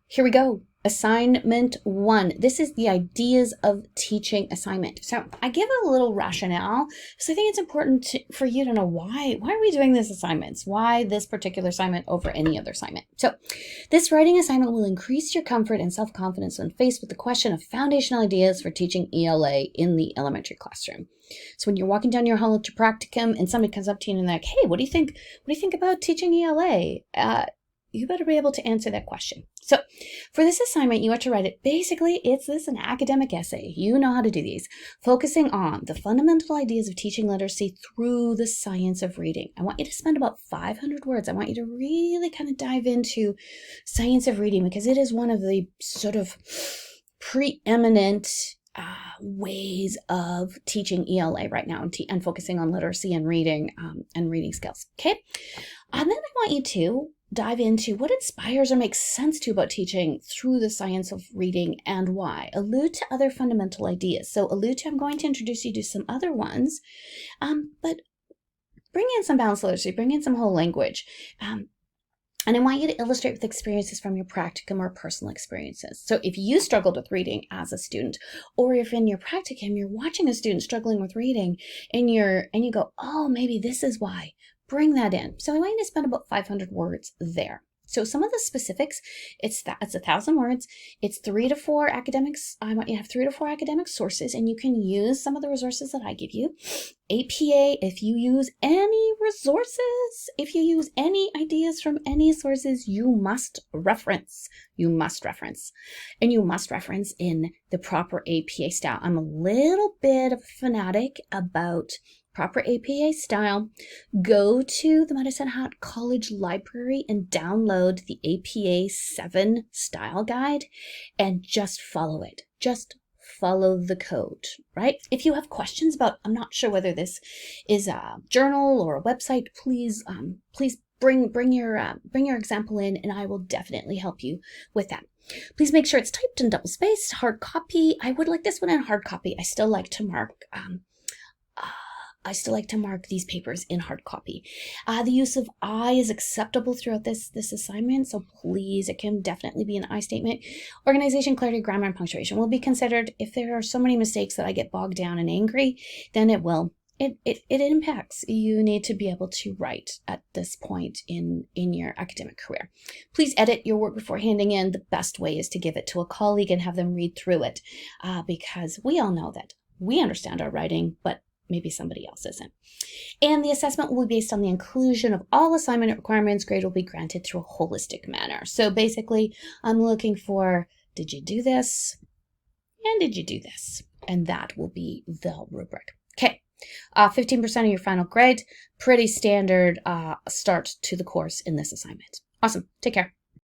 Here we go. Assignment 1. This is the ideas of teaching assignment. So I give a little rationale because I think it's important for you to know why are we doing this assignments? Why this particular assignment over any other assignment? So this writing assignment will increase your comfort and self-confidence when faced with the question of foundational ideas for teaching ELA in the elementary classroom. So when you're walking down your hall at your practicum and somebody comes up to you and they're like, hey, what do you think about teaching ELA? You better be able to answer that question. So for this assignment, you have to write it. Basically, it's an academic essay. You know how to do these, focusing on the fundamental ideas of teaching literacy through the science of reading. I want you to spend about 500 words. I want you to really kind of dive into science of reading because it is one of the sort of preeminent ways of teaching ELA right now and focusing on literacy and reading skills. Okay. And then I want you to dive into what inspires or makes sense to you about teaching through the science of reading and why. Allude to other fundamental ideas. So I'm going to introduce you to some other ones, but bring in some balanced literacy, bring in some whole language. And I want you to illustrate with experiences from your practicum or personal experiences. So if you struggled with reading as a student, or if in your practicum you're watching a student struggling with reading and you go, oh, maybe this is why, bring that in. So I want you to spend about 500 words there. So some of the specifics, it's 1,000 words. It's 3 to 4 academics. I want you to have 3 to 4 academic sources, and you can use some of the resources that I give you. APA, if you use any resources, if you use any ideas from any sources, you must reference. You must reference. And you must reference in the proper APA style. I'm a little bit of a fanatic about proper APA style. Go to the Medicine Hat College Library and download the APA 7 style guide and just follow it. Just follow the code, right? If you have questions about, I'm not sure whether this is a journal or a website, please bring your example in and I will definitely help you with that. Please make sure it's typed and double spaced, hard copy. I would like this one in hard copy. I still like to mark these papers in hard copy. The use of I is acceptable throughout this assignment, so please, it can definitely be an I statement. Organization, clarity, grammar, and punctuation will be considered. If there are so many mistakes that I get bogged down and angry, then it impacts. You need to be able to write at this point in your academic career. Please edit your work before handing in. The best way is to give it to a colleague and have them read through it, because we all know that we understand our writing, but maybe somebody else isn't. And the assessment will be based on the inclusion of all assignment requirements. Grade will be granted through a holistic manner. So basically, I'm looking for, did you do this? And did you do this? And that will be the rubric. Okay, 15% of your final grade. Pretty standard start to the course in this assignment. Awesome. Take care.